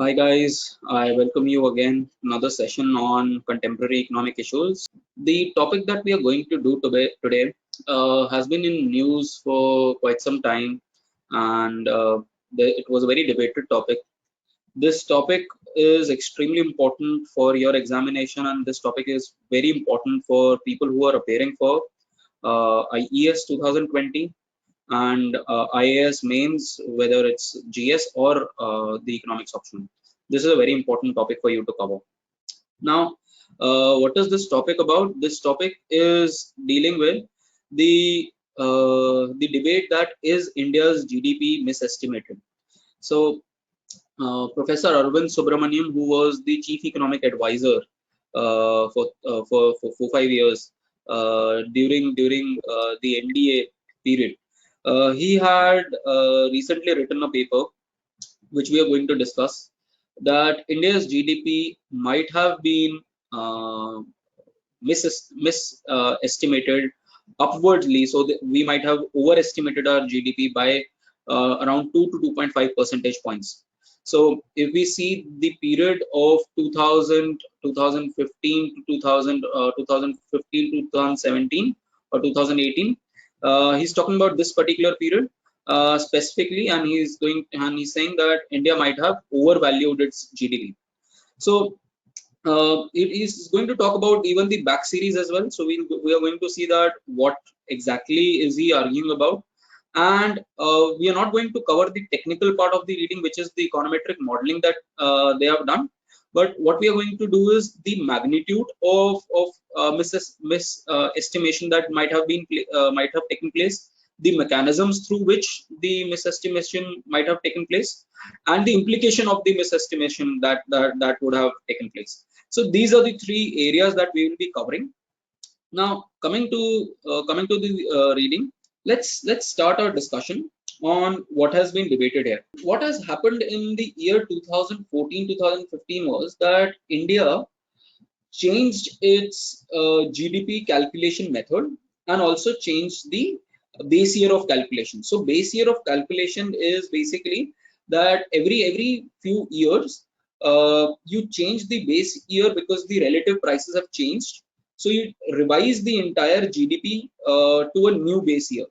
Hi guys, I welcome you again another session on contemporary economic issues. The topic that we are going to do today has been in news for quite some time, and it was a very debated topic. This topic is extremely important for your examination, and this topic is very important for people who are appearing for IES 2020 and IAS mains, whether it's GS or the economics option. This is a very important topic for you to cover. Now, what is this topic about? This topic is dealing with the debate that is India's GDP misestimated. So, Professor Arvind Subramanian, who was the chief economic advisor for 4 5 years during the NDA period, he had recently written a paper which we are going to discuss, that India's GDP might have been misestimated upwardly. So we might have overestimated our GDP by around 2 to 2.5 percentage points. So if we see the period of 2015 to 2015 to 2017 or 2018, he's talking about this particular period specifically, and he's saying that India might have overvalued its GDP. So it is going to talk about even the back series as well. So we are going to see that what exactly is he arguing about, and we are not going to cover the technical part of the reading, which is the econometric modeling that they have done. But what we are going to do is the magnitude of misestimation that might have taken place, the mechanisms through which the misestimation might have taken place, and the implication of the misestimation that would have taken place. So these are the three areas that we will be covering. Now, coming to the reading, let's start our discussion on what has been debated here. What has happened in the year 2014-2015 was that India changed its GDP calculation method and also changed the base year of calculation. So base year of calculation is basically that every few years you change the base year because the relative prices have changed. So you revise the entire GDP to a new base year.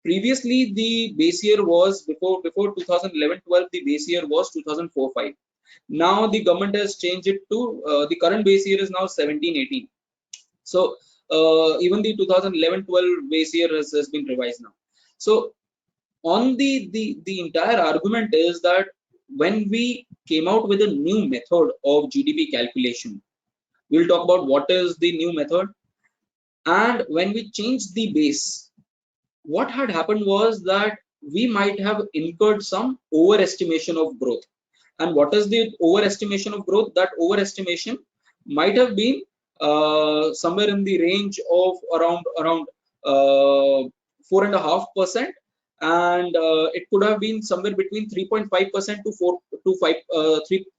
Previously, the base year was before 2011-12. The base year was 2004-5. Now the government has changed it to the current base year is now 17-18. So even the 2011-12 base year has been revised now. So on the entire argument is that when we came out with a new method of GDP calculation, we'll talk about what is the new method, and when we changed the base, what had happened was that we might have incurred some overestimation of growth. And what is the overestimation of growth? That overestimation might have been somewhere in the range of around 4.5%, and it could have been somewhere between 3.5% to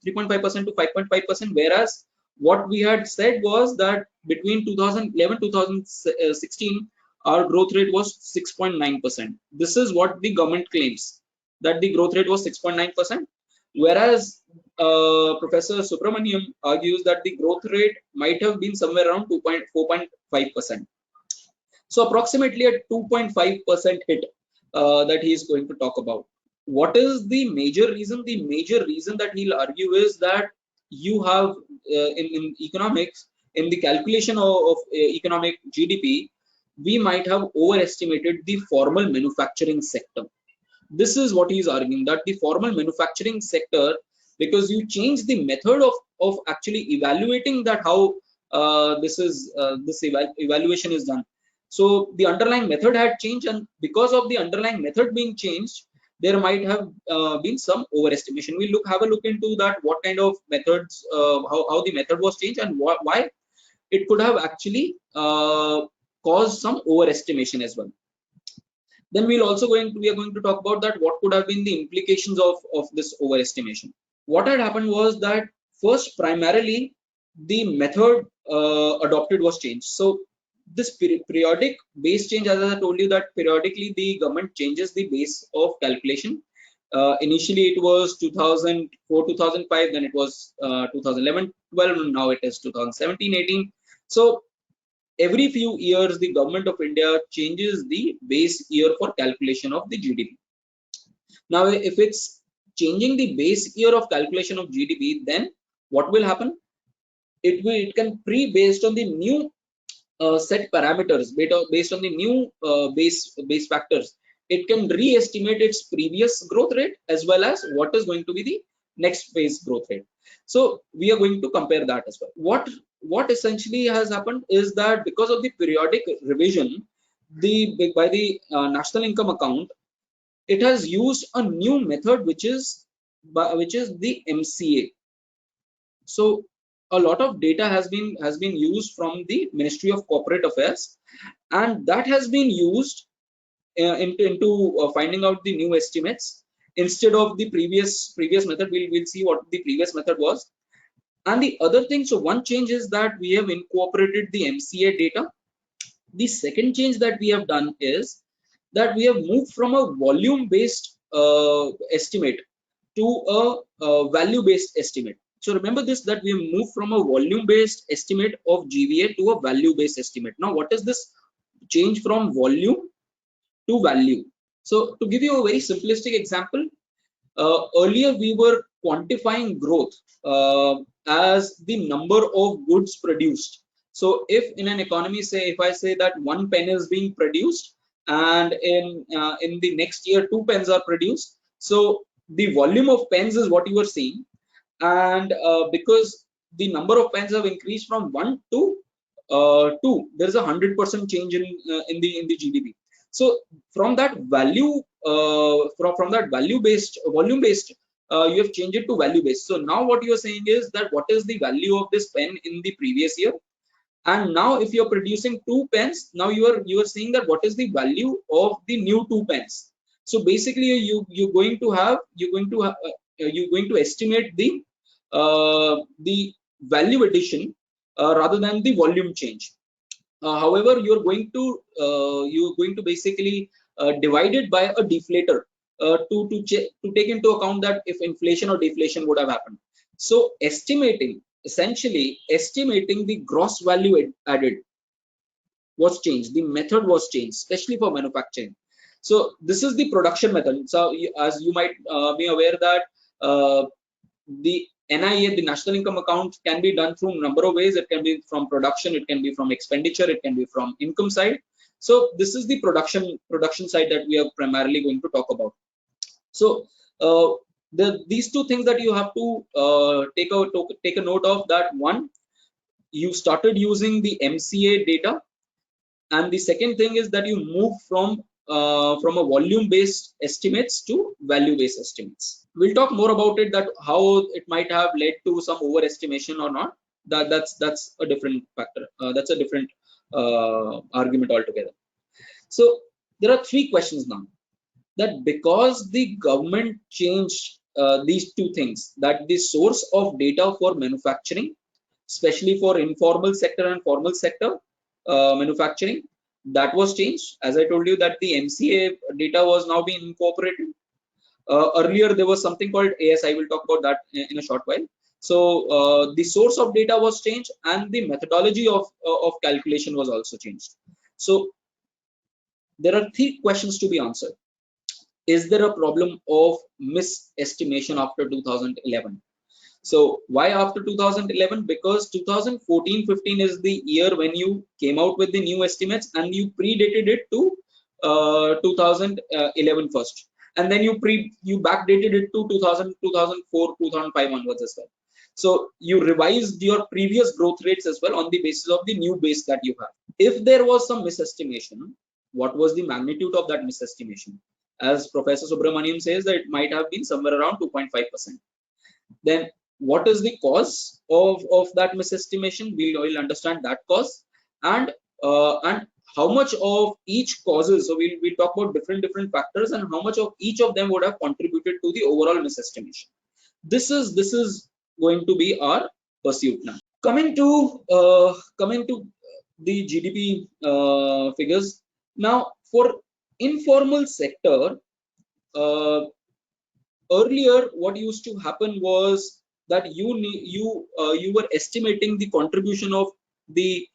3.5% to 5.5%. Whereas what we had said was that between 2011 2016 our growth rate was 6.9%. This is what the government claims, that the growth rate was 6.9%, whereas Professor Subramanian argues that the growth rate might have been somewhere around 4.5%. So approximately a 2.5% hit that he is going to talk about. What is the major reason? The major reason that he'll argue is that you have in economics, in the calculation of economic GDP, we might have overestimated the formal manufacturing sector. This is what he is arguing, that the formal manufacturing sector, because you change the method of actually evaluating that how this evaluation is done. So the underlying method had changed, and because of the underlying method being changed, there might have been some overestimation. We'll have a look into that, what kind of methods, how the method was changed, and why it could have actually caused some overestimation as well. Then we are going to talk about that what could have been the implications of this overestimation. What had happened was that first, primarily, the method adopted was changed. So this periodic base change, as I told you, that periodically the government changes the base of calculation. Initially it was 2004 2005, then it was 2011 12, and now it is 2017 18. So every few years the government of India changes the base year for calculation of the GDP. Now if it's changing the base year of calculation of GDP, then what will happen? It can based on the new set parameters, based on the new base factors. It can re-estimate its previous growth rate as well as what is going to be the next phase growth rate. So we are going to compare that as well. What essentially has happened is that because of the periodic revision, by the national income account, it has used a new method, which is the MCA. So a lot of data has been used from the Ministry of Corporate Affairs, and that has been used into finding out the new estimates instead of the previous method. We'll see what the previous method was. And the other thing, so one change is that we have incorporated the MCA data. The second change that we have done is that we have moved from a volume based estimate to a value based estimate. So remember this, that we have moved from a volume based estimate of GVA to a value based estimate. Now what is this change from volume to value? So to give you a very simplistic example, earlier we were quantifying growth as the number of goods produced. So if in an economy, say if I say that 1 pen is being produced, and in the next year 2 pens are produced, so the volume of pens is what you are seeing. And because the number of pens have increased from 1 to 2, there is a 100% change in the GDP. So from that value, from that value based volume based, you have changed it to value based. So now what you are saying is that what is the value of this pen in the previous year, and now if you are producing 2 pens, now you are seeing that what is the value of the new 2 pens. So basically you're going to estimate the value addition rather than the volume change. However, you're going to basically divide it by a deflator to take into account that if inflation or deflation would have happened. So essentially estimating the gross value added was changed. The method was changed, especially for manufacturing. So this is the production method. So as you might be aware that the NIA, the national income account, can be done through a number of ways. It can be from production, it can be from expenditure, it can be from income side. So this is the production side that we are primarily going to talk about. So these two things that you have to take a note of, that one, you started using the MCA data, and the second thing is that you move from a volume based estimates to value based estimates. We'll talk more about it, that how it might have led to some overestimation or not. That's a different factor. That's a different argument altogether. So there are 3 questions now. That because the government changed these 2 things, that the source of data for manufacturing, especially for informal sector and formal sector manufacturing, that was changed. As I told you that the MCA data was now being incorporated. Earlier there was something called AS. I will talk about that in a short while. So the source of data was changed, and the methodology of calculation was also changed. So there are 3 questions to be answered. Is there a problem of misestimation after 2011? So why after 2011? Because 2014-15 is the year when you came out with the new estimates, and you predated it to 2011 first, and then you backdated it to 2000, 2004, 2005 onwards as well. So you revised your previous growth rates as well on the basis of the new base that you have. If there was some misestimation, what was the magnitude of that misestimation? As Professor Subramanian says, that it might have been somewhere around 2.5%. Then what is the cause of that misestimation? We'll understand that cause, and how much of each causes. So we'll talk about different factors, and how much of each of them would have contributed to the overall misestimation. This is going to be our pursuit now. Coming to the GDP figures now. For informal sector, earlier what used to happen was that you were estimating the contribution of the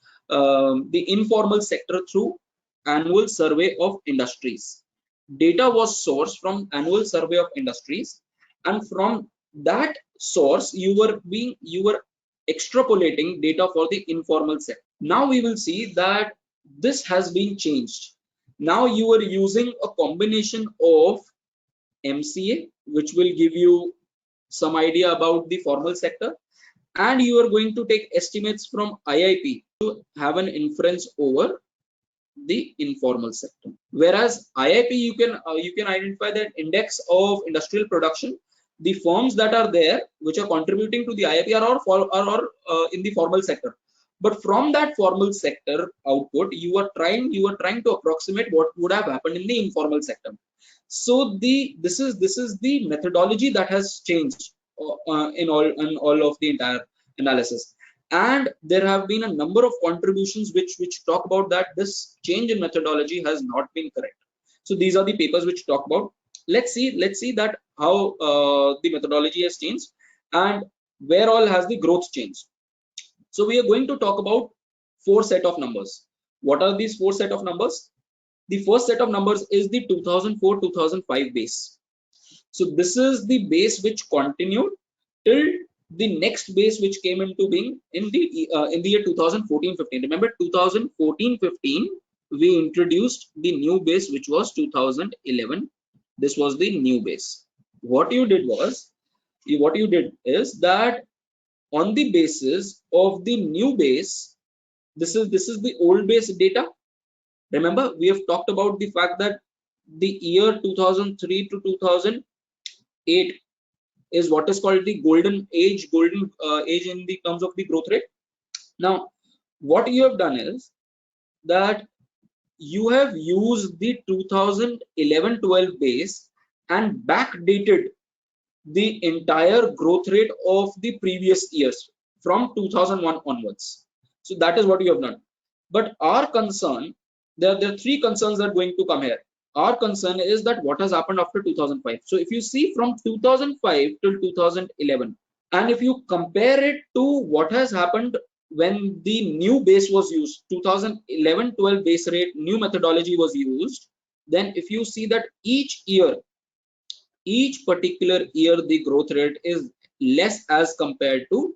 informal sector through annual survey of industries. Data was sourced from annual survey of industries, and from that source you were extrapolating data for the informal sector. Now we will see that this has been changed. Now you are using a combination of MCA, which will give you some idea about the formal sector, and you are going to take estimates from IIP to have an inference over the informal sector. Whereas IIP, you can identify that index of industrial production. The firms that are there which are contributing to the IIP are all in the formal sector. But from that formal sector output, you are trying to approximate what would have happened in the informal sector. So this is the methodology that has changed in all of the entire analysis. And there have been a number of contributions which talk about that this change in methodology has not been correct. So these are the papers which talk about. Let's see that how the methodology has changed and where all has the growth changed. So we are going to talk about 4 set of numbers. What are these 4 set of numbers? The first set of numbers is the 2004-2005 base. So this is the base which continued till the next base which came into being in the year 2014-15. Remember 2014-15 we introduced the new base which was 2011. This was the new base. What you did is that on the basis of the new base, this is the old base data. Remember, we have talked about the fact that the year 2003 to 2008 is what is called the golden age in the terms of the growth rate. Now, what you have done is that you have used the 2011-12 base and backdated the entire growth rate of the previous years from 2001 onwards. So that is what you have done. But our concern, there are 3 concerns that are going to come here. Our concern is that what has happened after 2005. So if you see from 2005 till 2011, and if you compare it to what has happened when the new base was used, 2011-12 base rate, new methodology was used, then if you see that each particular year, the growth rate is less as compared to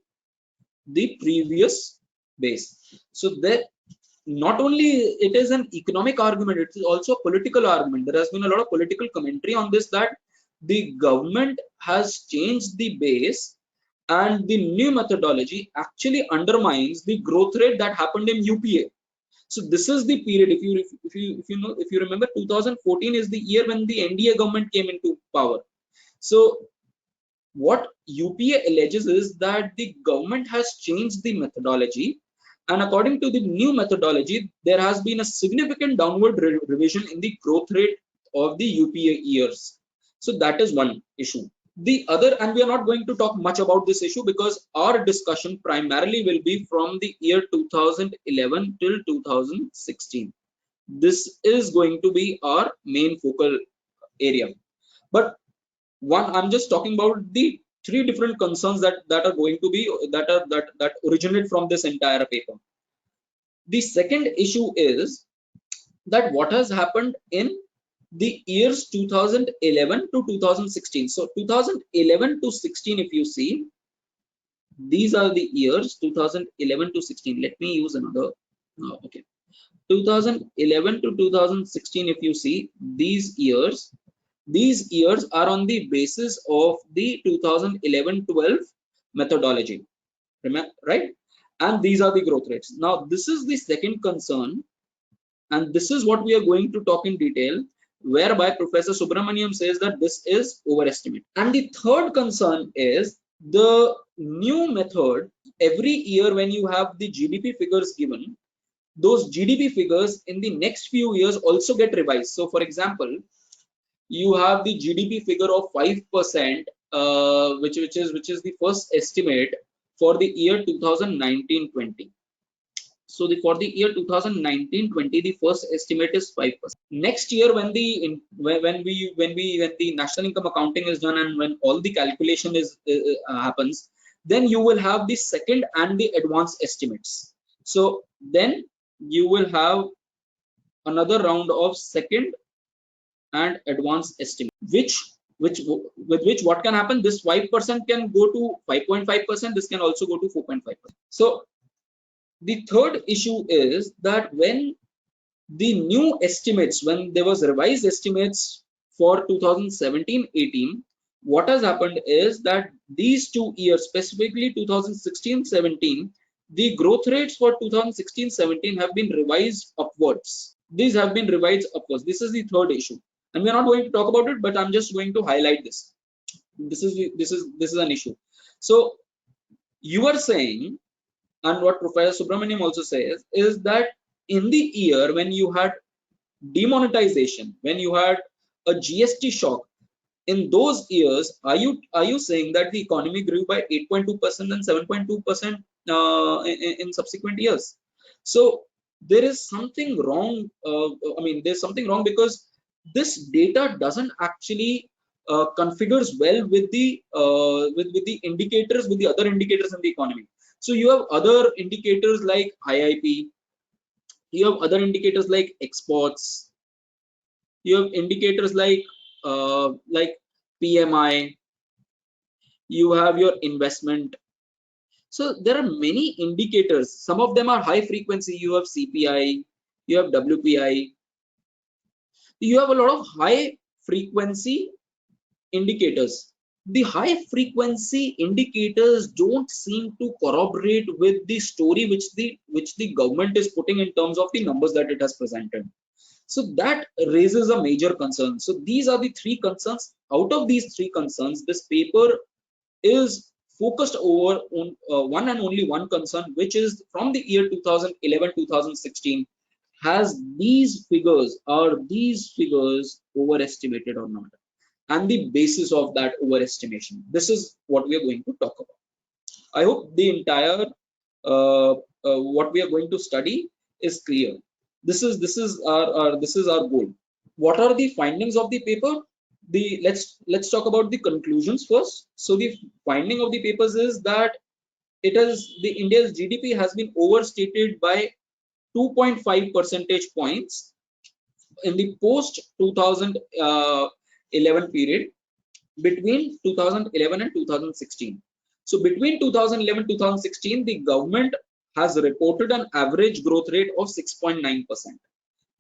the previous base. So that not only it is an economic argument, it is also a political argument. There has been a lot of political commentary on this, that the government has changed the base and the new methodology actually undermines the growth rate that happened in UPA. So this is the period, if you remember, 2014 is the year when the NDA government came into power. So what UPA alleges is that the government has changed the methodology, and according to the new methodology, there has been a significant downward revision in the growth rate of the UPA years. So that is one issue. The other, and we are not going to talk much about this issue because our discussion primarily will be from the year 2011 till 2016. This is going to be our main focal area. But I'm just talking about the 3 different concerns that are going to be that originate from this entire paper. The second issue is that what has happened in the years 2011 to 2016. So 2011 to 16, if you see, these are the years 2011 to 16. Let me use another. Okay, 2011 to 2016. If you see these years are on the basis of the 2011-12 methodology. Remember, right? And these are the growth rates. Now, this is the second concern, and this is what we are going to talk in detail, whereby Professor Subramanian says that this is overestimate. And the third concern is the new method. Every year when you have the GDP figures given, those GDP figures in the next few years also get revised. So for example, you have the GDP figure of 5%, which is the first estimate for the year 2019-20. So for the year 2019-20, the first estimate is 5%. Next year, when the national income accounting is done and when all the calculation is happens, then you will have the second and the advanced estimates. So then you will have another round of second and advanced estimate, which with which what can happen, this 5% can go to 5.5%, this can also go to 4.5%. So the third issue is that when the new estimates, when there was revised estimates for 2017-18, what has happened is that these 2 years, specifically 2016-17, the growth rates for 2016-17 have been revised upwards. These have been revised upwards. This is the third issue, and we're not going to talk about it, but I'm just going to highlight this. This is an issue. So you are saying, and what Professor Subramanian also says, is that in the year when you had demonetization, when you had a GST shock, in those years, are you saying that the economy grew by 8.2% and 7.2% in subsequent years? So there is something wrong. There's something wrong because this data doesn't actually configures well with the indicators, with the other indicators in the economy. So you have other indicators like IIP, you have other indicators like exports, you have indicators like PMI, you have your investment. So there are many indicators. Some of them are high frequency. You have CPI, you have WPI, you have a lot of high frequency indicators. The high frequency indicators don't seem to corroborate with the story which the government is putting in terms of the numbers that it has presented. So that raises a major concern. So these are the three concerns. Out of these three concerns, this paper is focused over on one and only one concern, which is from the year 2011-2016. Has these figures, are these figures overestimated or not? And the basis of that overestimation. This is what we are going to talk about. I hope the entire what we are going to study is clear. This is our goal. What are the findings of the paper? Let's talk about the conclusions first. So the finding of the papers is that India's GDP has been overstated by 2.5 percentage points in the post 2011 period, between 2011 and 2016. So between 2011-2016, the government has reported an average growth rate of 6.9%.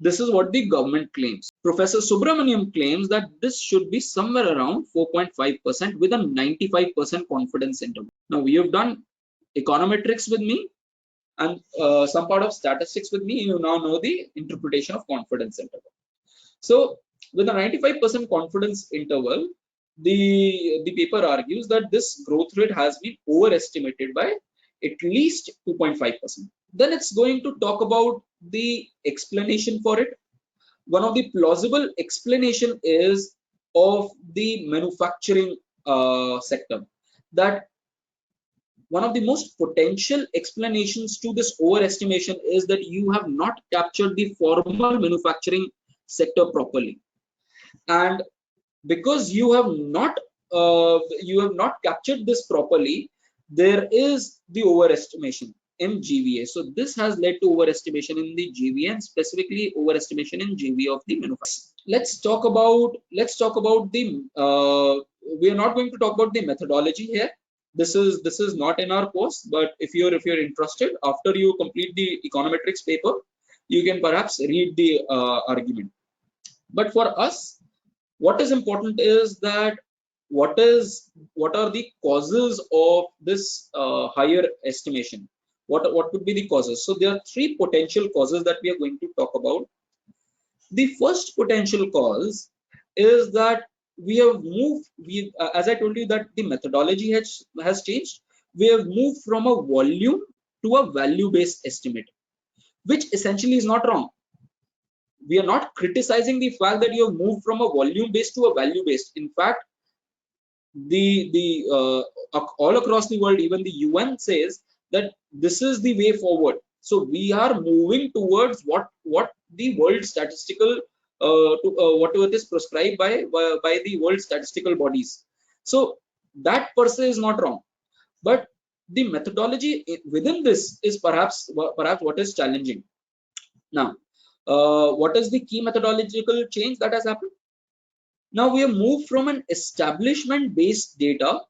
This is what the government claims. Professor Subramanian claims that this should be somewhere around 4.5% with a 95% confidence interval. Now we have done econometrics with me and some part of statistics with me. You now know the interpretation of confidence interval. So with a 95% confidence interval, the paper argues that this growth rate has been overestimated by at least 2.5%. Then it's going to talk about the explanation for it. One of the plausible explanation is of the manufacturing sector. That one of the most potential explanations to this overestimation is that you have not captured the formal manufacturing sector properly, and because you have not captured this properly, there is the overestimation in GVA. So this has led to overestimation in the GVA and specifically overestimation in GVA of the manufacturer. Let's talk about the we are not going to talk about the methodology here. This is not in our course, but if you're interested, after you complete the econometrics paper, you can perhaps read the argument. But for us, what is important is that what are the causes of this higher estimation? What could be the causes? So there are three potential causes that we are going to talk about. The first potential cause is that we have moved. As I told you, that the methodology has changed. We have moved from a volume to a value-based estimate, which essentially is not wrong. We are not criticizing the fact that you have moved from a volume based to a value based. In fact, all across the world, even the UN says that this is the way forward. So we are moving towards what the world statistical whatever is prescribed by the world statistical bodies. So that per se is not wrong, but the methodology within this is perhaps what is challenging. Now, what is the key methodological change that has happened? Now we have moved from an establishment based data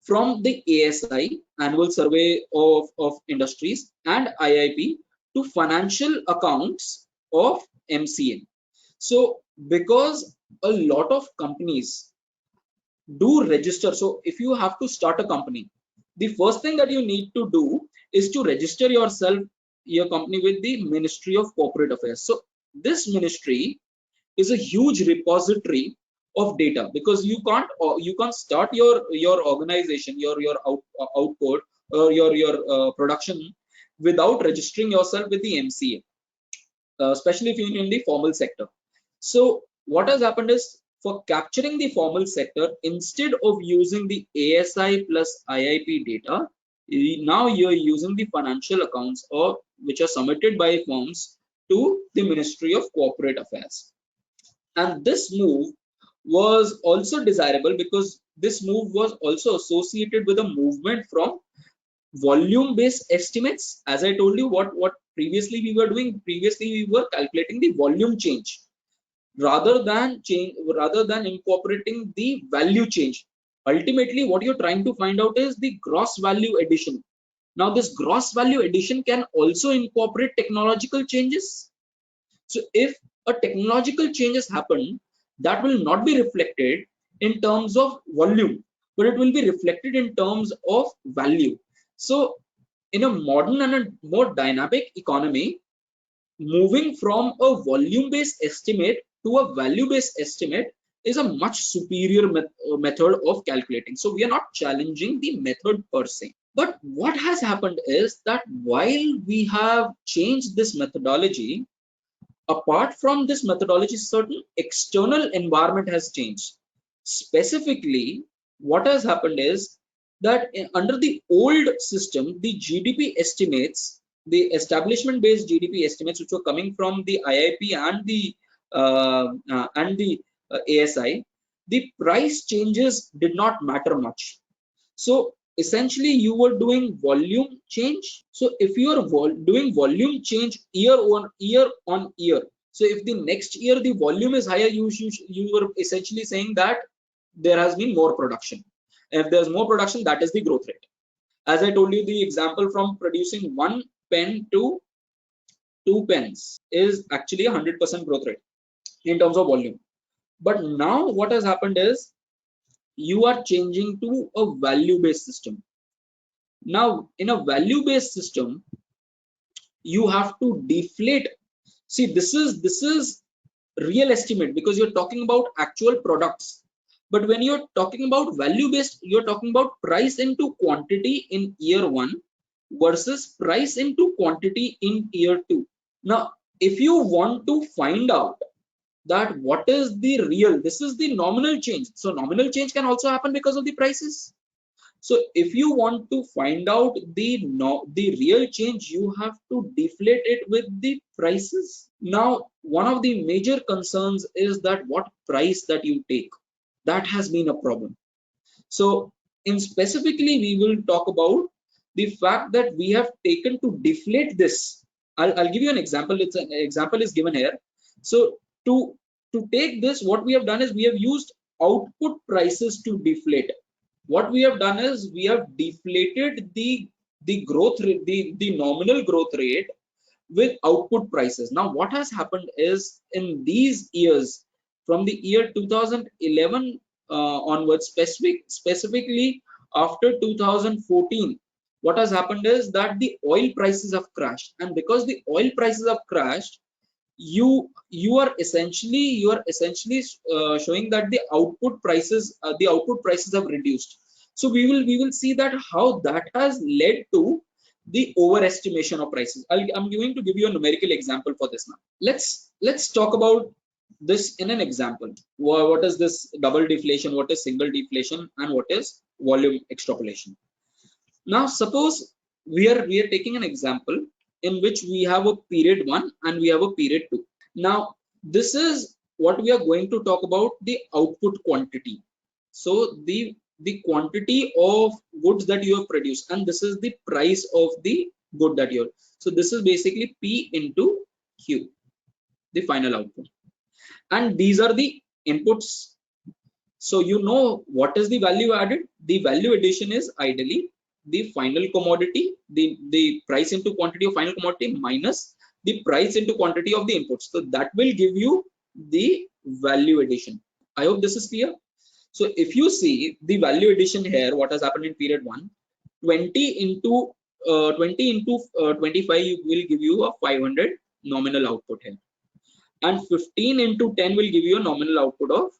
from the ASI, Annual Survey of Industries, and IIP to financial accounts of MCA. So because a lot of companies do register, so if you have to start a company, the first thing that you need to do is to register your company with the Ministry of Corporate Affairs. So this ministry is a huge repository of data, because you can't start your organization, your output, or your production without registering yourself with the MCA, especially if you're in the formal sector. So what has happened is, for capturing the formal sector, instead of using the ASI plus IIP data, now you're using the financial accounts, or which are submitted by firms to the Ministry of Corporate Affairs. And this move was also desirable because this move was also associated with a movement from volume based estimates. As I told you, what previously we were doing, previously we were calculating the volume change rather than incorporating the value change. Ultimately what you're trying to find out is the gross value addition. Now this gross value addition can also incorporate technological changes. So if a technological change has happened, that will not be reflected in terms of volume, but it will be reflected in terms of value. So in a modern and a more dynamic economy, moving from a volume based estimate to a value based estimate is a much superior method of calculating. So we are not challenging the method per se. But what has happened is that while we have changed this methodology, apart from this methodology, certain external environment has changed. Specifically, what has happened is that under the old system, the GDP estimates, the establishment-based GDP estimates, which were coming from the IIP and the ASI, the price changes did not matter much. So essentially, you were doing volume change. So if you are doing volume change year on year, so if the next year the volume is higher, you were essentially saying that there has been more production. And if there's more production, that is the growth rate. As I told you, the example from producing 1 pen to 2 pens is actually 100% growth rate in terms of volume. But now what has happened is, you are changing to a value-based system. Now, in a value-based system, you have to deflate. See, this is real estimate, because you're talking about actual products. But when you're talking about value-based, you're talking about price into quantity in year 1 versus price into quantity in year 2. Now, if you want to find out that what is the real, this is the nominal change. So nominal change can also happen because of the prices. So if you want to find out the real change, you have to deflate it with the prices. Now, one of the major concerns is that what price that you take, that has been a problem. So in specifically, we will talk about the fact that we have taken to deflate this. I'll give you an example. It's an example is given here. So to take this, what we have done is we have used output prices to deflate. What we have done is we have deflated the growth rate, the nominal growth rate with output prices. Now what has happened is, in these years, from the year 2011 onwards, specifically after 2014, what has happened is that the oil prices have crashed, and because the oil prices have crashed, you are essentially showing that the output prices have reduced. So we will see that how that has led to the overestimation of prices. I'm going to give you a numerical example for this now. Let's talk about this in an example. What is this double deflation, what is single deflation, and what is volume extrapolation? Now suppose we are taking an example in which we have a period 1 and we have a period 2. Now, this is what we are going to talk about, the output quantity. So the quantity of goods that you have produced, and this is the price of the good that you have. So this is basically P into Q, the final output. And these are the inputs. So you know what is the value added? The value addition is ideally the final commodity, the price into quantity of final commodity minus the price into quantity of the inputs. So that will give you the value addition. I hope this is clear. So if you see the value addition here, what has happened in period 1, 20 into 25 will give you a 500 nominal output here, and 15 into 10 will give you a nominal output of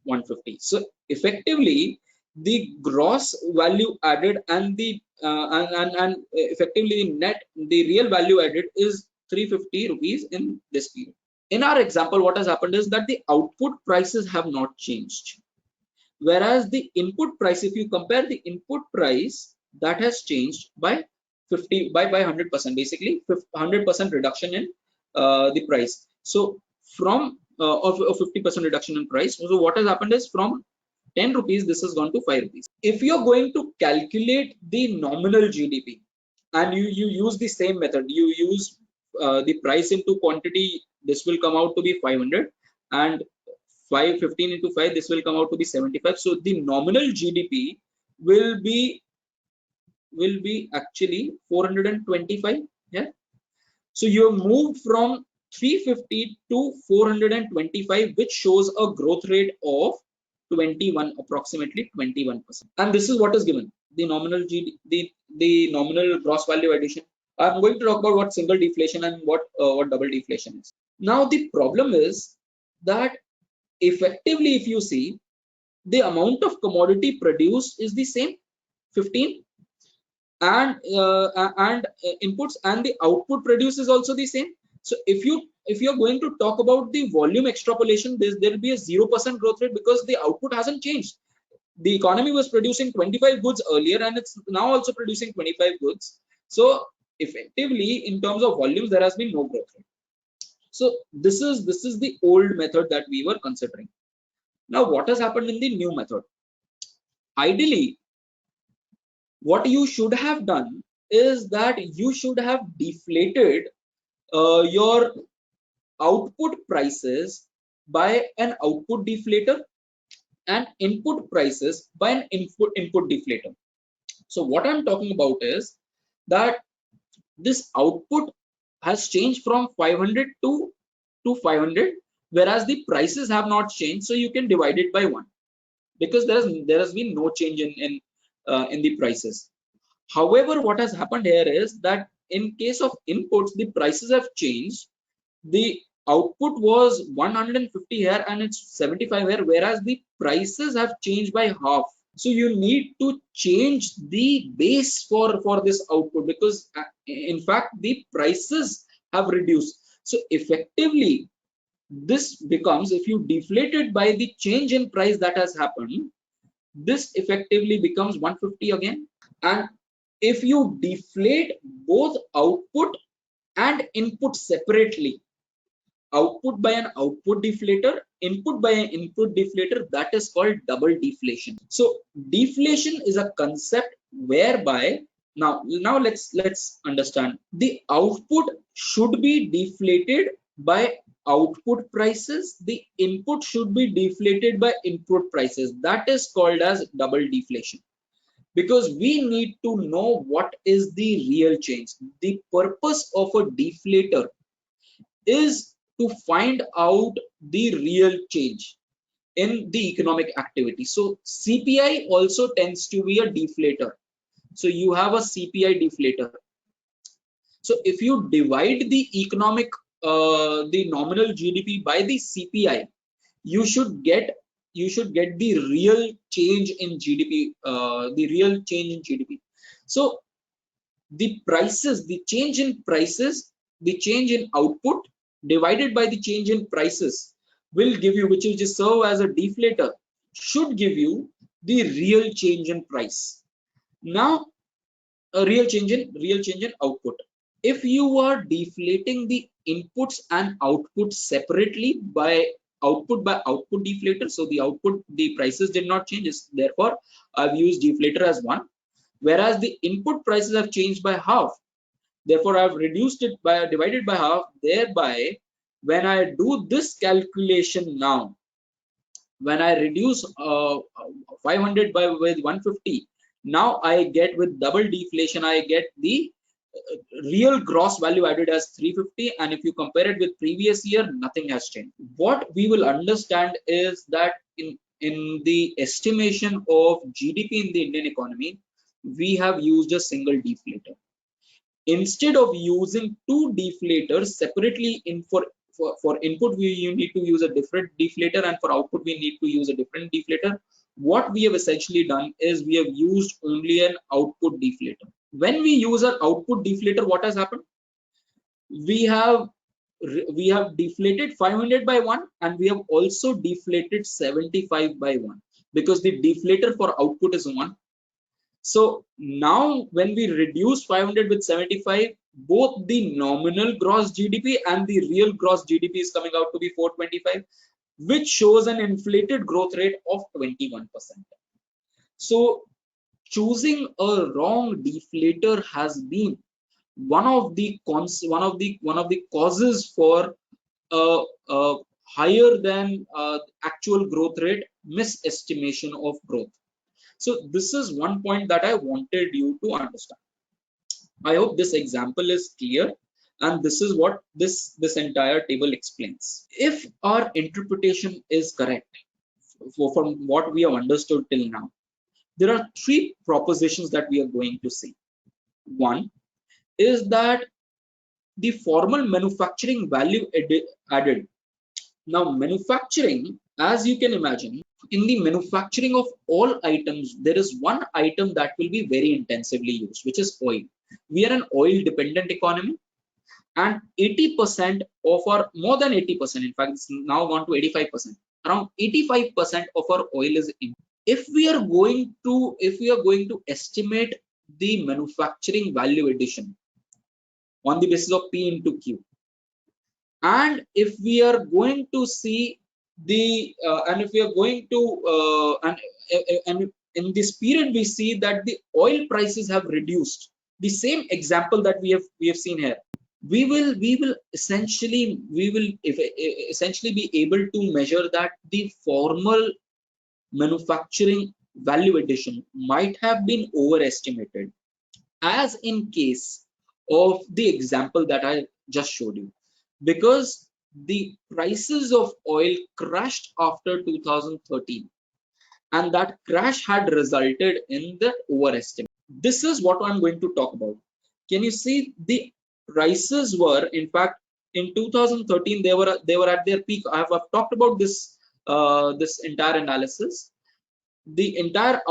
150. So effectively, the gross value added and the and effectively the real value added is 350 rupees in this period. In our example, what has happened is that the output prices have not changed, whereas the input price, if you compare the input price, that has changed by 100%, basically 100% reduction in the price. So from of 50% reduction in price. So what has happened is from 10 rupees, this has gone to 5 rupees. If you're going to calculate the nominal GDP and you use the same method, you use the price into quantity, this will come out to be 500, and 15 into 5, this will come out to be 75. So the nominal GDP will be actually 425. Yeah. So you have moved from 350 to 425, which shows a growth rate of 21, approximately 21%. And this is what is given, the nominal the nominal gross value addition. I'm going to talk about what single deflation and what double deflation is. Now the problem is that effectively, if you see, the amount of commodity produced is the same, 15, and inputs, and the output produced is also the same. So if you're going to talk about the volume extrapolation, there will be a 0% growth rate because the output hasn't changed. The economy was producing 25 goods earlier, and it's now also producing 25 goods. So effectively, in terms of volumes, there has been no growth rate. So this is the old method that we were considering. Now, what has happened in the new method? Ideally, what you should have done is that you should have deflated your output prices by an output deflator and input prices by an input deflator. So what I'm talking about is that this output has changed from 500 to 500, whereas the prices have not changed. So you can divide it by 1 because there has been no change in the prices. However, what has happened here is that in case of inputs, the prices have changed. The output was 150 here and it's 75 here, whereas the prices have changed by half. So you need to change the base for this output because in fact the prices have reduced. So effectively, this becomes, if you deflate it by the change in price that has happened, this effectively becomes 150 again. And if you deflate both output and input separately, output by an output deflator, input by an input deflator, that is called double deflation. So deflation is a concept whereby now let's understand, the output should be deflated by output prices, the input should be deflated by input prices. That is called as double deflation, because we need to know what is the real change. The purpose of a deflator is to find out the real change in the economic activity. So CPI also tends to be a deflator. So you have a CPI deflator. So if you divide the economic the nominal GDP by the CPI, you should get the real change in GDP, the real change in GDP. So the prices, the change in prices, the change in output divided by the change in prices will give you, which will just serve as a deflator, should give you the real change in price. Now, a real change in output. If you are deflating the inputs and outputs separately by output deflator, so the output, the prices did not change, therefore I've used deflator as 1, whereas the input prices have changed by half, therefore I've reduced it by divided by half. Thereby, when I do this calculation now, when I reduce 500 by with 150, now I get with double deflation, I get the real gross value added as 350, and if you compare it with previous year, nothing has changed. What we will understand is that in the estimation of GDP in the Indian economy, we have used a single deflator. Instead of using two deflators separately for input, you need to use a different deflator, and for output we need to use a different deflator. What we have essentially done is we have used only an output deflator. When we use an output deflator, what has happened? We have deflated 500 by 1, and we have also deflated 75 by 1, because the deflator for output is 1. So now when we reduce 500 with 75, both the nominal gross GDP and the real gross GDP is coming out to be 425, which shows an inflated growth rate of 21%. So choosing a wrong deflator has been one of the causes for a higher than actual growth rate misestimation of growth. So this is one point that I wanted you to understand. I hope this example is clear, and this is what this entire table explains. If our interpretation is correct from what we have understood till now, there are three propositions that we are going to see. One is that the formal manufacturing value added. Now, manufacturing, as you can imagine, in the manufacturing of all items, there is one item that will be very intensively used, which is oil. We are an oil dependent economy, and 80% of our, more than 80%, in fact, it's now gone to 85%, around 85% of our oil is in. If we are going to estimate the manufacturing value addition on the basis of P into Q, and if we are going to see the and if we are going to and in this period we see that the oil prices have reduced, the same example that we have seen here, we will essentially be able to measure that the formal manufacturing value addition might have been overestimated, as in case of the example that I just showed you, because the prices of oil crashed after 2013, and that crash had resulted in the overestimate. This is what I'm going to talk about. Can you see the prices were, in fact, in 2013 they were at their peak. I've talked about this this entire analysis. The entire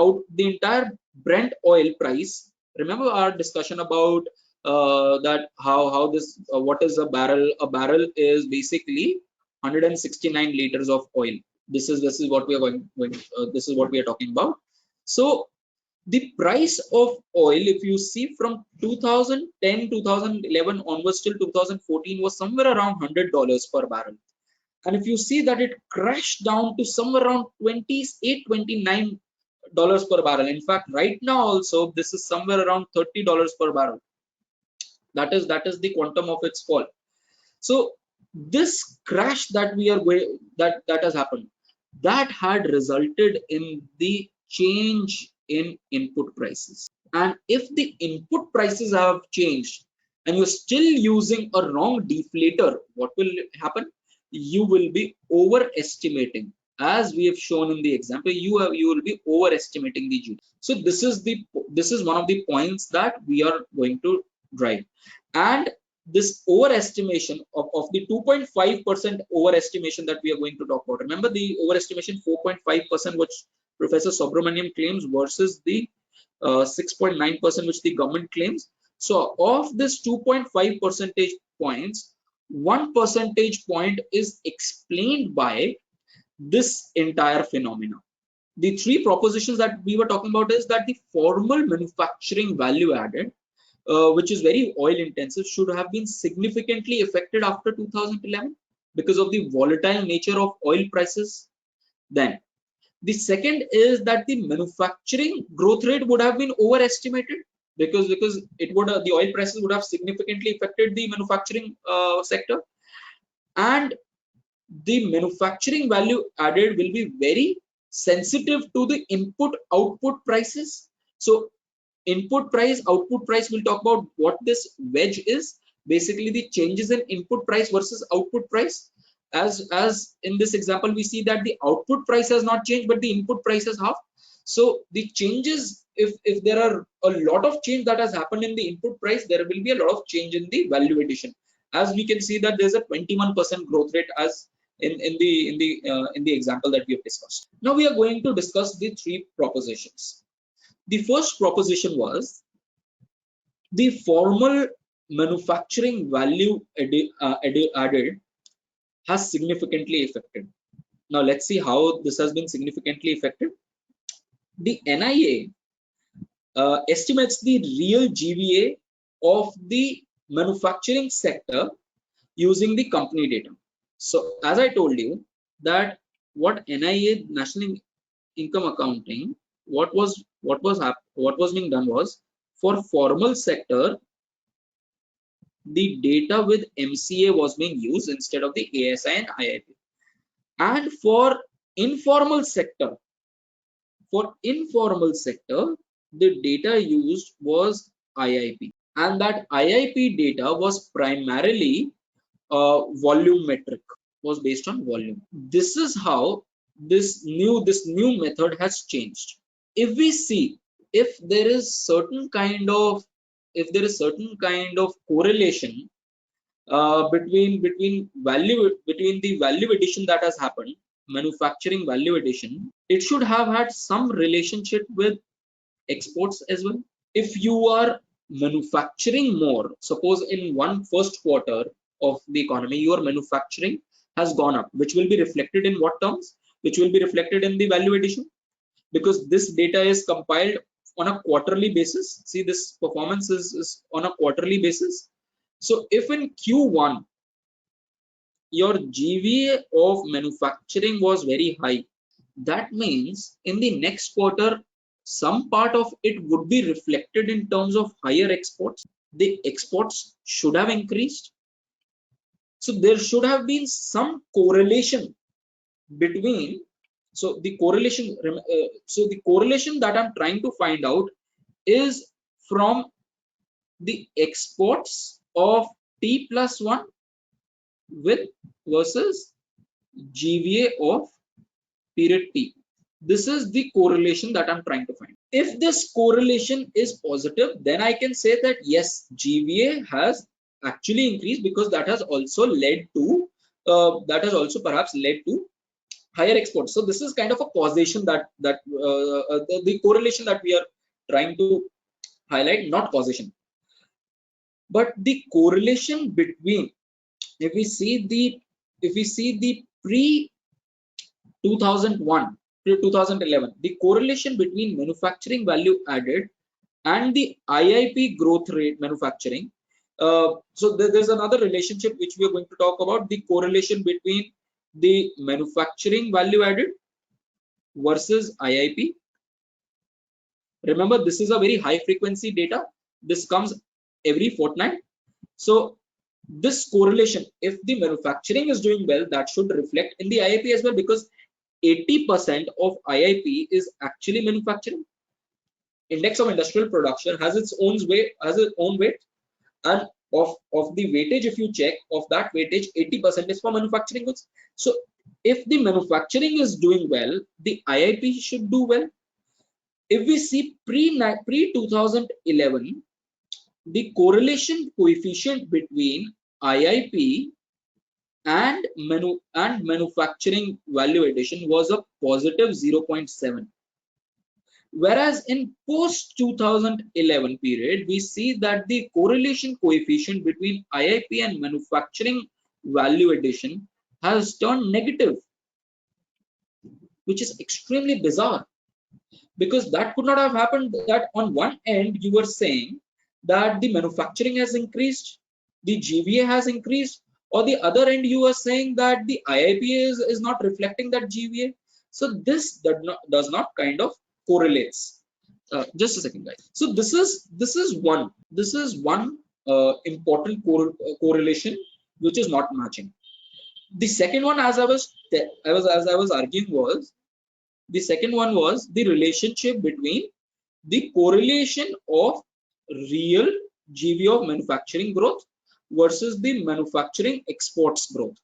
Brent oil price. Remember our discussion about that how this what is a barrel? A barrel is basically 169 liters of oil. This is what we are this is what we are talking about. So the price of oil, if you see from 2010 2011 onwards till 2014, was somewhere around $100 per barrel. And if you see that it crashed down to somewhere around 28 $29 per barrel. In fact, right now also this is somewhere around $30 per barrel. That is the quantum of its fall. So this crash that we are going that has happened, that had resulted in the change in input prices. And if the input prices have changed and you're still using a wrong deflator, what will happen? You will be overestimating. As we have shown in the example, you will be overestimating the GDP. So this is one of the points that we are going to drive. And this overestimation of the 2.5% overestimation that we are going to talk about. Remember the overestimation 4.5%, which Professor Subramanian claims, versus the 6.9% which the government claims. So of this 2.5 percentage points, 1 percentage point is explained by this entire phenomena. The three propositions that we were talking about is that the formal manufacturing value added which is very oil intensive, should have been significantly affected after 2011 because of the volatile nature of oil prices then. The second is that the manufacturing growth rate would have been overestimated because it would the oil prices would have significantly affected the manufacturing sector, and the manufacturing value added will be very sensitive to the input output prices. So input price, output price, we'll talk about what this wedge is. Basically the changes in input price versus output price. As in this example, we see that the output price has not changed, but the input price has half. So the changes, if there are a lot of change that has happened in the input price, there will be a lot of change in the value addition. As we can see that there's a 21% growth rate as in the example that we have discussed. Now we are going to discuss the three propositions. The first proposition was the formal manufacturing value added has significantly affected. Now let's see how this has been significantly affected. The NIA estimates the real GVA of the manufacturing sector using the company data. So as I told you that what NIA, National Income Accounting, what was being done was, for formal sector the data with MCA was being used instead of the ASI and IIP, and for informal sector the data used was IIP, and that IIP data was primarily volumetric, was based on volume. This is how this new method has changed. If we see, if there is certain kind of correlation between the value addition that has happened, manufacturing value addition, it should have had some relationship with exports as well. If you are manufacturing more, suppose in first quarter of the economy your manufacturing has gone up, which will be reflected in what terms? Which will be reflected in the value addition, because this data is compiled on a quarterly basis. See, this performance is on a quarterly basis. So if in Q1 your GVA of manufacturing was very high, that means in the next quarter some part of it would be reflected in terms of higher exports. The exports should have increased. So there should have been some correlation between, so the correlation that I'm trying to find out is from the exports of T+1 with versus GVA of period T. This is the correlation that I'm trying to find. If this correlation is positive, then I can say that yes, GVA has actually increased, because that has also led to perhaps led to higher exports. So this is kind of a causation that the correlation that we are trying to highlight, not causation, but the correlation between, if we see the pre 2001 to 2011, the correlation between manufacturing value added and the IIP growth rate manufacturing. So there's another relationship which we are going to talk about, the correlation between the manufacturing value added versus IIP. Remember, this is a very high frequency data. This comes every fortnight. So this correlation, if the manufacturing is doing well, that should reflect in the IIP as well, because 80% of IIP is actually manufacturing. Index of industrial production has its own weight, and of the weightage, if you check, of that weightage, 80% is for manufacturing goods. So if the manufacturing is doing well, the IIP should do well. If we see pre 2011, the correlation coefficient between IIP and manufacturing value addition was a positive 0.7. Whereas in post 2011 period, we see that the correlation coefficient between IIP and manufacturing value addition has turned negative, which is extremely bizarre, because that could not have happened. That on one end you were saying that the manufacturing has increased, the GVA has increased, or the other end you are saying that the IIP is not reflecting that GVA. So this does not kind of correlates. Just a second, guys. So this is one important correlation which is not matching. The second one, as I was arguing, was the second one was the relationship between the correlation of real GVA of manufacturing growth versus the manufacturing exports growth.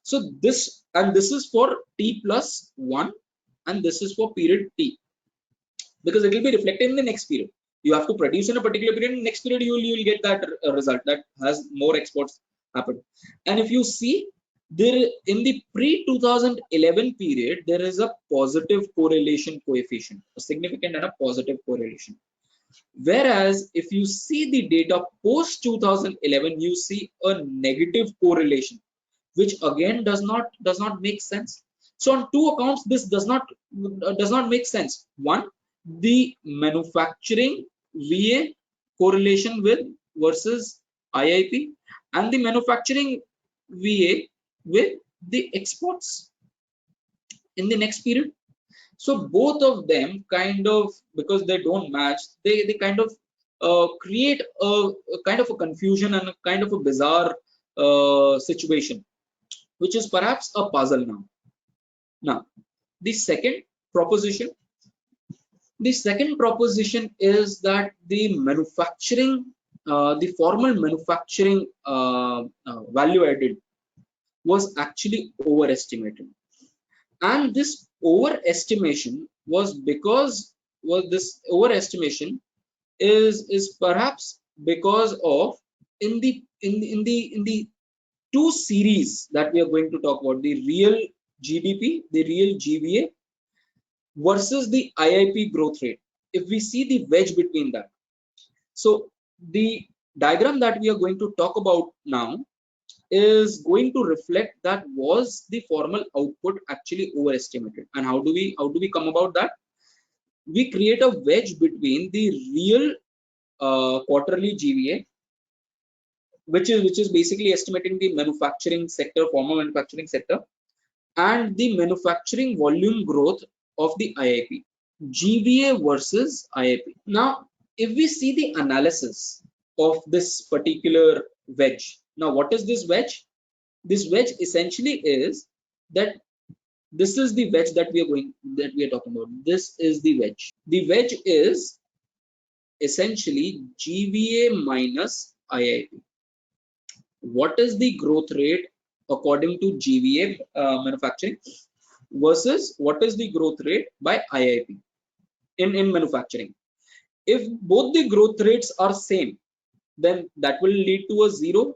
So this is for T plus 1 and this is for period T, because it will be reflected in the next period. You have to produce in a particular period, in the next period you will get that result that has more exports happened. And if you see, there in the pre-2011 period, there is a positive correlation coefficient, a significant and a positive correlation. Whereas if you see the data post 2011, you see a negative correlation, which again does not make sense. So on two accounts, this does not make sense. One, the manufacturing VA correlation with versus IIP, and the manufacturing VA with the exports in the next period. So both of them kind of, because they don't match, they kind of create a kind of a confusion and a kind of a bizarre situation, which is perhaps a puzzle now. Now, the second proposition, is that the manufacturing, the formal manufacturing value added was actually overestimated. And this overestimation was this overestimation is perhaps because of in the two series that we are going to talk about, the real GDP, the real GVA versus the IIP growth rate. If we see the wedge between that, so the diagram that we are going to talk about now is going to reflect that was the formal output actually overestimated. And how do we come about that? We create a wedge between the real quarterly GVA, which is basically estimating the manufacturing sector, formal manufacturing sector, and the manufacturing volume growth of the IIP, GVA versus IIP. Now, if we see the analysis of this particular wedge, now what is this wedge? This wedge essentially is that this is the wedge that we are talking about. This is the wedge. The wedge is essentially GVA minus IIP. What is the growth rate according to GVA manufacturing versus what is the growth rate by IIP in manufacturing? If both the growth rates are same, then that will lead to a zero.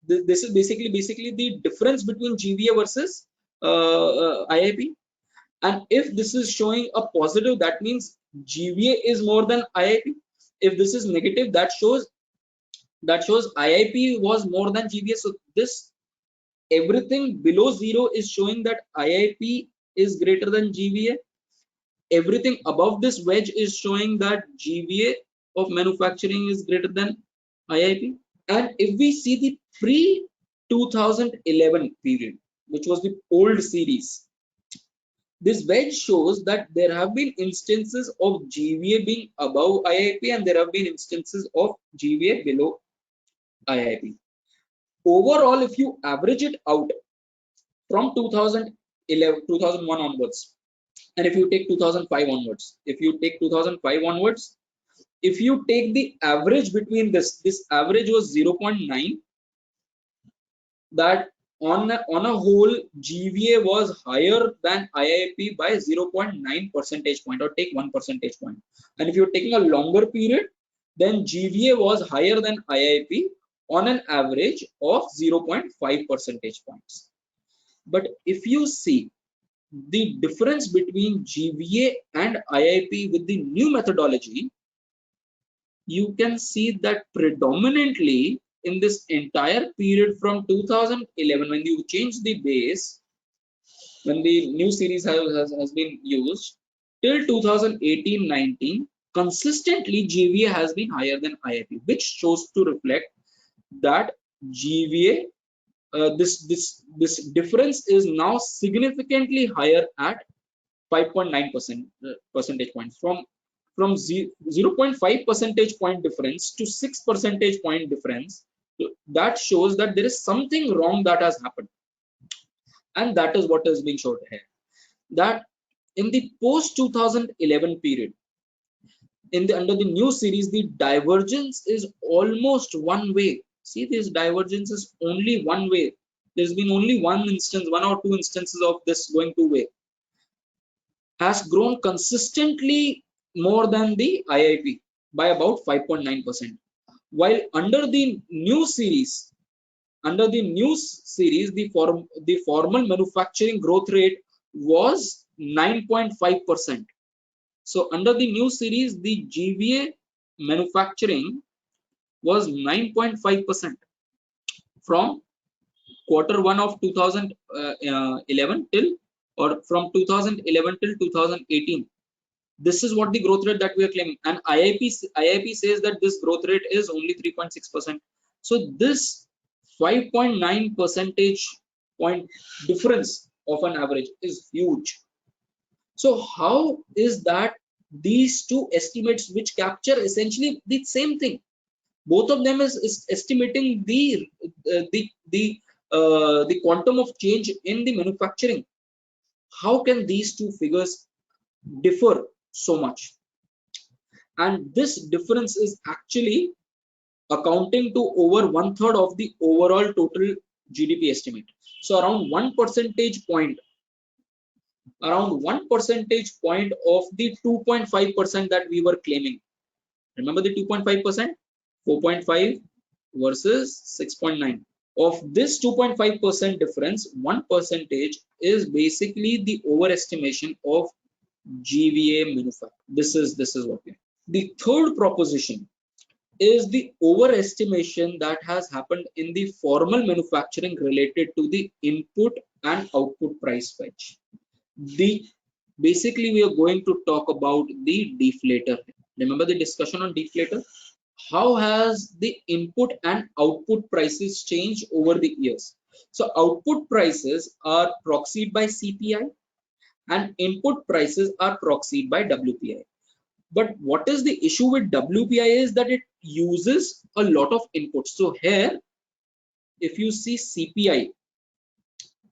This is basically the difference between GVA versus IIP. And if this is showing a positive, that means GVA is more than IIP. If this is negative, that shows IIP was more than GVA. So this, everything below zero is showing that IIP is greater than GVA. Everything above this wedge is showing that GVA of manufacturing is greater than IIP. And if we see the pre-2011 period, which was the old series, this wedge shows that there have been instances of GVA being above IIP and there have been instances of GVA below IIP. Overall, if you average it out from 2001 onwards, and if you take 2005 onwards, if you take the average between this average was 0.9, that on a whole GVA was higher than IIP by 0.9 percentage point, or take 1 percentage point. And if you're taking a longer period, then GVA was higher than IIP on an average of 0.5 percentage points. But if you see the difference between GVA and IIP with the new methodology, you can see that predominantly in this entire period from 2011, when you change the base, when the new series has been used till 2018-19, consistently GVA has been higher than IIP, which shows to reflect that GVA, this difference is now significantly higher at 5.9% percentage points, from 0.5 percentage point difference to 6 percentage point difference. That shows that there is something wrong that has happened, and that is what is being shown here. That in the post 2011 period, under the new series, the divergence is almost one way. See, this divergence is only one way. There's been only one or two instances of this going two way. Has grown consistently more than the IIP by about 5.9%. While under the new series, the formal manufacturing growth rate was 9.5%. So under the new series, the GVA manufacturing was 9.5% from Q1 of 2011 from 2011 till 2018. This is what the growth rate that we are claiming, and IIP says that this growth rate is only 3.6%. So this 5.9 percentage point difference of an average is huge. So how is that these two estimates, which capture essentially the same thing, both of them is estimating the quantum of change in the manufacturing, how can these two figures differ so much? And this difference is actually accounting to over 1/3 of the overall total GDP estimate. So around 1 percentage point of the 2.5% that we were claiming. Remember the 2.5%, 4.5 versus 6.9. Of this 2.5% difference, 1% is basically the overestimation of GVA manufacturing. This is what we have. The third proposition is the overestimation that has happened in the formal manufacturing related to the input and output price wedge. Basically we are going to talk about the deflator. Remember the discussion on deflator? How has the input and output prices changed over the years? So output prices are proxied by CPI and input prices are proxied by WPI. But what is the issue with WPI is that it uses a lot of inputs. So here, if you see CPI,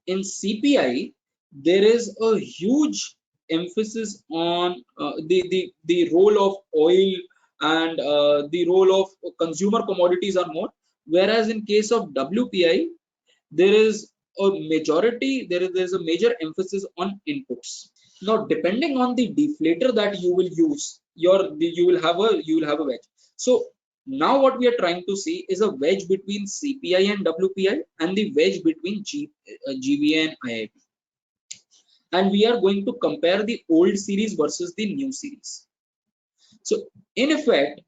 in CPI, there is a huge emphasis on the role of oil and the role of consumer commodities are more. Whereas in case of WPI, there is a major emphasis on inputs. Now, depending on the deflator that you will use, you will have a wedge. So now what we are trying to see is a wedge between CPI and WPI and the wedge between GVA and IIP. And we are going to compare the old series versus the new series. So in effect,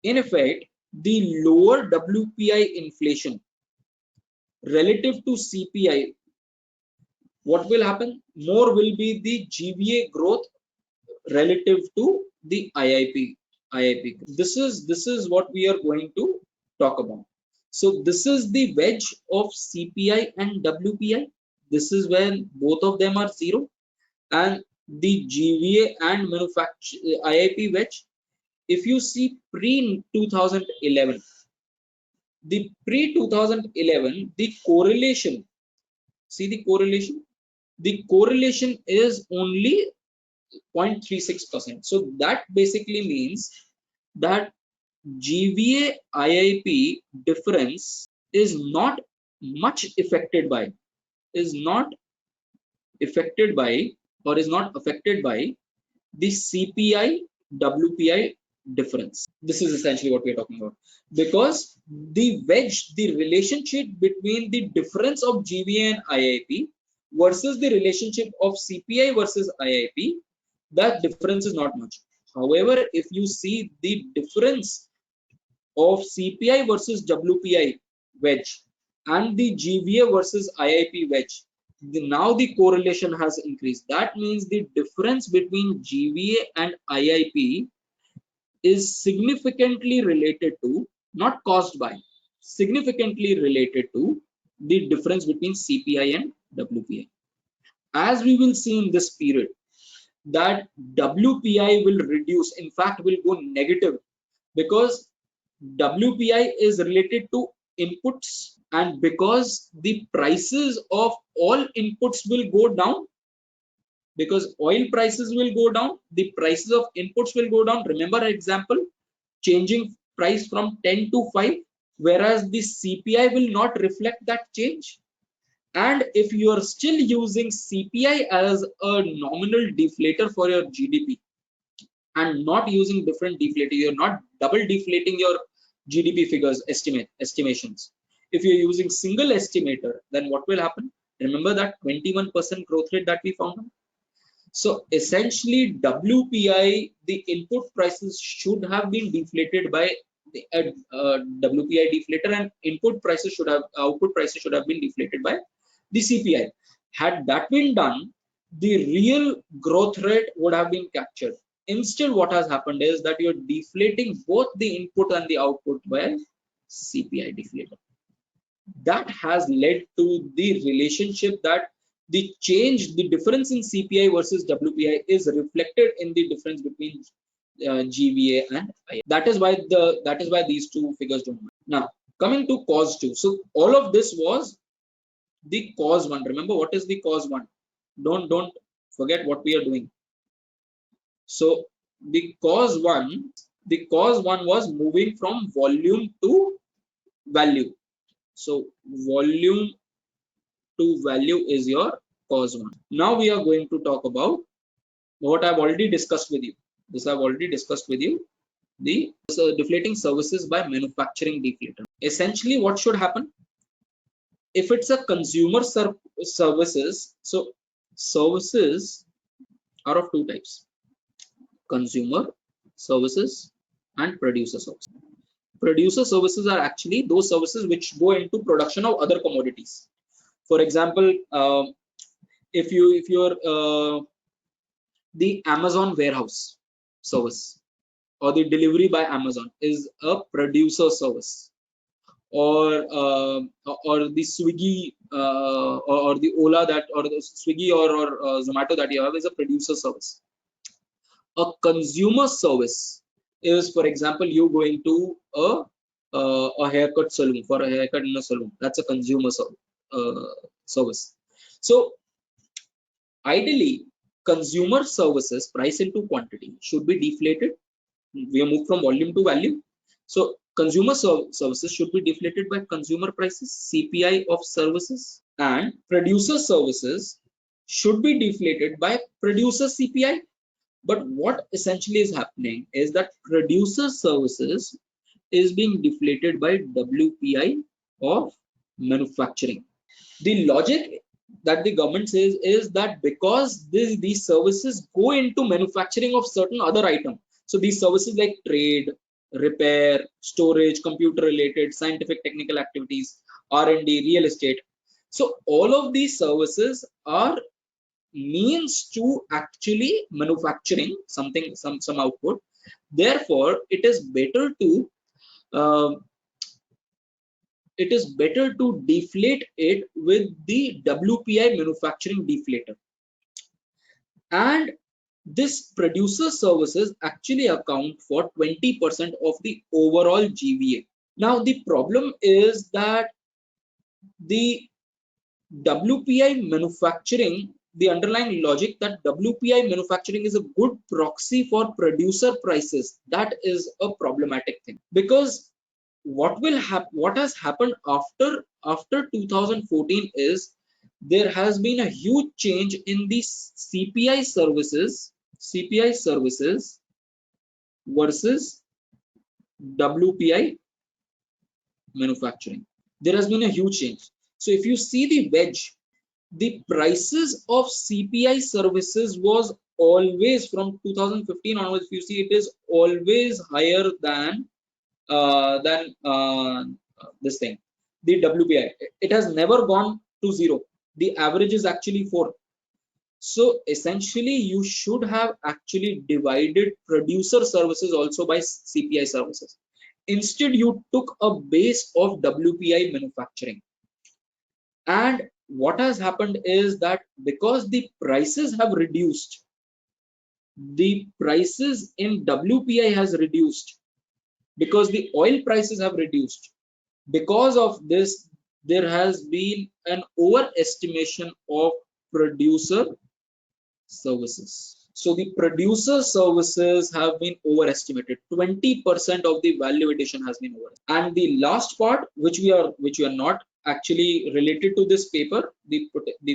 the lower WPI inflation relative to CPI, what will happen? More will be the GVA growth relative to the IIP. This is what we are going to talk about. So this is the wedge of CPI and WPI. This is when both of them are 0, and the GVA and IIP wedge. If you see pre-2011, the correlation, see the correlation? The correlation is only 0.36%. So that basically means that GVA IIP difference is not much affected by the CPI WPI difference. This is essentially what we are talking about, because the relationship between the difference of GVA and IIP versus the relationship of CPI versus IIP, that difference is not much. However, if you see the difference of CPI versus WPI wedge and the GVA versus IIP wedge, now the correlation has increased. That means the difference between GVA and IIP is significantly related to, not caused by, significantly related to the difference between CPI and WPI. As we will see in this period, that WPI will reduce, in fact will go negative, because WPI is related to inputs, and because the prices of all inputs will go down, because oil prices will go down, the prices of inputs will go down. Remember example, changing price from 10 to 5, whereas the CPI will not reflect that change. And if you are still using CPI as a nominal deflator for your GDP and not using different deflator, you're not double deflating your GDP figures estimations. If you're using single estimator, then what will happen? Remember that 21% growth rate that we found out? So essentially WPI, the input prices should have been deflated by the WPI deflator, and output prices should have been deflated by the CPI. Had that been done, the real growth rate would have been captured. Instead, what has happened is that you're deflating both the input and the output by CPI deflator. That has led to the relationship that the change, the difference in CPI versus WPI is reflected in the difference between GVA and IA. That is why these two figures don't match. Now, coming to cause 2. So all of this was the cause 1. Remember what is the cause 1? Don't forget what we are doing. So the cause 1 was moving from volume to value. So volume to value is your cause 1. Now we are going to talk about what I've already discussed with you. The deflating services by manufacturing deflator. Essentially, what should happen? If it's a consumer services, so services are of two types: consumer services and producer services. Producer services are actually those services which go into production of other commodities. For example, if you're the Amazon warehouse service or the delivery by Amazon is a producer service, or the Swiggy or the Ola or the Swiggy or Zomato that you have is a producer service. A consumer service is, for example, you going to a haircut salon for a haircut in a salon. That's a consumer service. So ideally, consumer services price into quantity should be deflated. We have moved from volume to value. So consumer services should be deflated by consumer prices, CPI of services, and producer services should be deflated by producer CPI. But what essentially is happening is that producer services is being deflated by WPI of manufacturing. The logic that the government says is that because these services go into manufacturing of certain other items, so these services like trade, repair, storage, computer related, scientific technical activities, R&D, real estate, so all of these services are means to actually manufacturing something, some output. Therefore it is better to deflate it with the WPI manufacturing deflator. And this producer services actually account for 20% of the overall GVA. Now the problem is that the WPI manufacturing, the underlying logic that WPI manufacturing is a good proxy for producer prices, that is a problematic thing, because what has happened after 2014 is there has been a huge change in the CPI services versus WPI manufacturing. There has been a huge change. So if you see the wedge, the prices of CPI services was always from 2015 onwards. If you see, it is always higher than this thing, the WPI. It has never gone to 0. The average is actually 4. So essentially, you should have actually divided producer services also by CPI services. Instead, you took a base of WPI manufacturing. And what has happened is that because the prices have reduced, the prices in WPI has reduced because the oil prices have reduced. Because of this, there has been an overestimation of producer services. So the producer services have been overestimated. 20% of the value addition has been overestimated. And the last part, which we are not actually related to this paper, the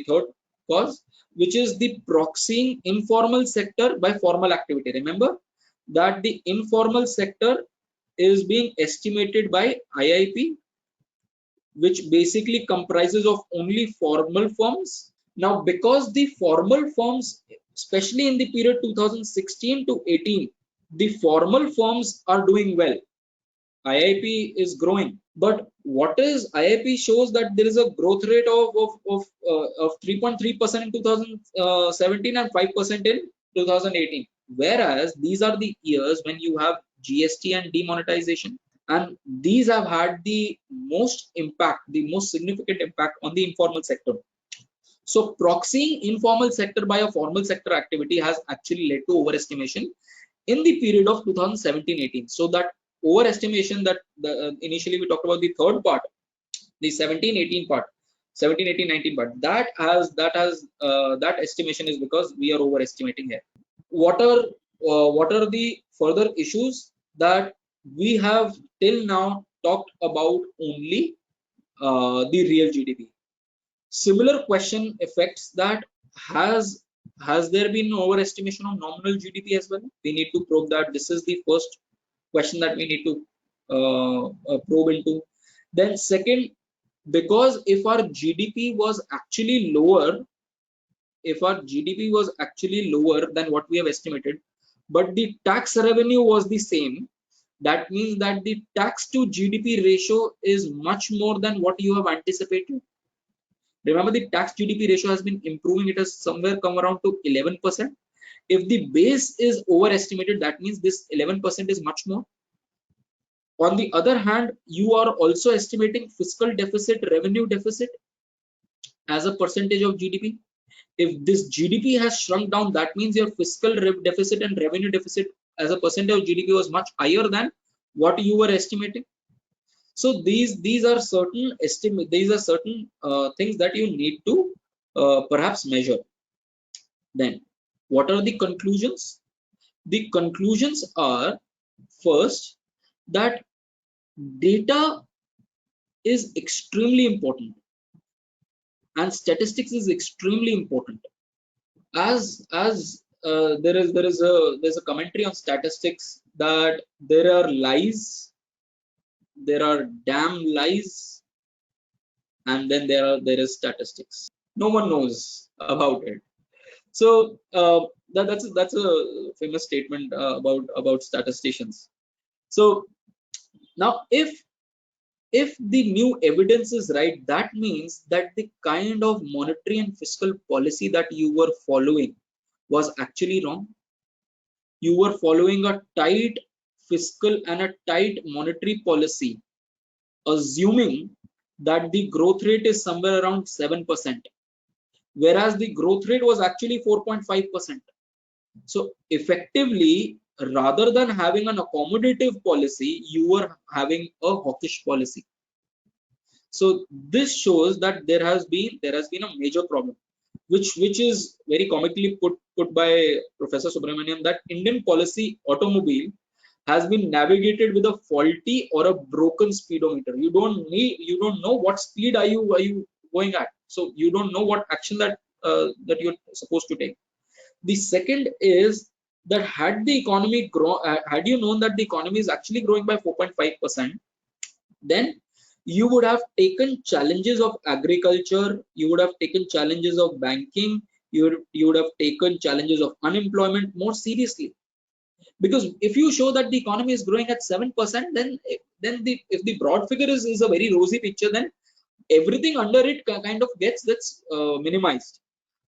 third cause, which is the proxying informal sector by formal activity. Remember that the informal sector is being estimated by IIP, which basically comprises of only formal firms. Now, because the formal firms, especially in the period 2016 to 18, the formal firms are doing well. IIP is growing, but what is IIP shows that there is a growth rate of 3.3% in 2017 and 5% in 2018. Whereas these are the years when you have GST and demonetization, and these have had the most impact, the most significant impact on the informal sector. So proxying informal sector by a formal sector activity has actually led to overestimation in the period of 2017-18. So that overestimation that initially we talked about the third part, the 17-18 part, 17-18-19 part, that estimation is because we are overestimating here. What are the further issues that we have till now talked about? Only the real GDP. Similar question affects that. Has there been overestimation of nominal GDP as well? We need to probe that. This is the first question that we need to probe into. Then second, because if our GDP was actually lower, than what we have estimated, but the tax revenue was the same, that means that the tax to GDP ratio is much more than what you have anticipated. Remember, the tax GDP ratio has been improving. It has somewhere come around to 11%. If the base is overestimated, that means this 11% is much more. On the other hand, you are also estimating fiscal deficit, revenue deficit as a percentage of GDP. If this GDP has shrunk down, that means your fiscal deficit and revenue deficit as a percentage of GDP was much higher than what you were estimating. So these are certain things that you need to perhaps measure. Then what are the conclusions? The conclusions are, first, that data is extremely important and statistics is extremely important. As there's a commentary on statistics that there are lies, there are damn lies, and then there is statistics. No one knows about it. So that's a famous statement about statisticians. So now, if the new evidence is right, that means that the kind of monetary and fiscal policy that you were following was actually wrong. You were following a tight fiscal and a tight monetary policy, assuming that the growth rate is somewhere around 7%, whereas the growth rate was actually 4.5%. So effectively, rather than having an accommodative policy, you were having a hawkish policy. So this shows that there has been a major problem, which is very comically put by Professor Subramanian, that Indian policy automobile has been navigated with a faulty or a broken speedometer. You don't know what speed are you going at, so you don't know what action that you're supposed to take. The second is that had the economy had you known that the economy is actually growing by 4.5%, then you would have taken challenges of agriculture, you would have taken challenges of banking, you would have taken challenges of unemployment more seriously. Because if you show that the economy is growing at 7%, then if the broad figure is a very rosy picture, then everything under it kind of gets minimized.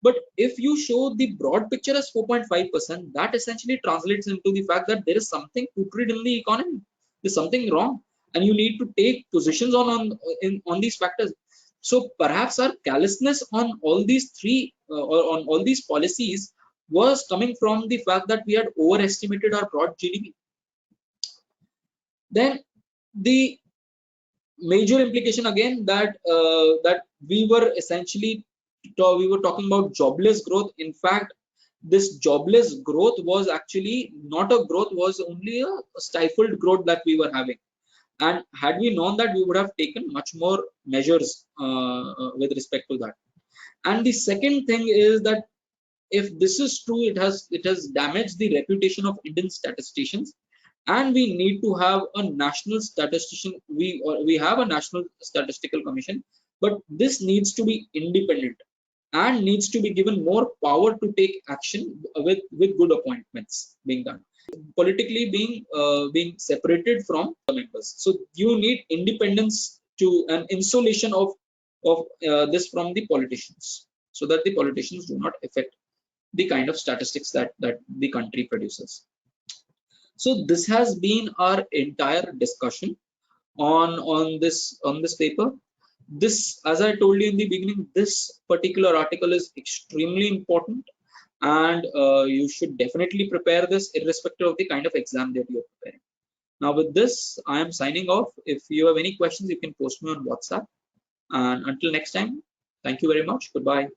But if you show the broad picture as 4.5%, that essentially translates into the fact that there is something putrid in the economy. There's something wrong, and you need to take positions on these factors. So perhaps our callousness on all these three or on all these policies was coming from the fact that we had overestimated our broad GDP. Then the major implication again, that we were essentially we were talking about jobless growth. In fact, this jobless growth was actually not a growth, was only a stifled growth that we were having. And had we known that, we would have taken much more measures with respect to that. And the second thing is that if this is true, it has damaged the reputation of Indian statisticians, and we need to have a national statistician. We have a national statistical commission, but this needs to be independent and needs to be given more power to take action with good appointments being done, politically being separated from the members. So you need independence to an insulation of this from the politicians, so that the politicians do not affect the kind of statistics that the country produces. So this has been our entire discussion on this paper. This, as I told you in the beginning, this particular article is extremely important, and you should definitely prepare this irrespective of the kind of exam that you are preparing. Now with this, I am signing off. If you have any questions, you can post me on WhatsApp. And until next time, thank you very much. Goodbye.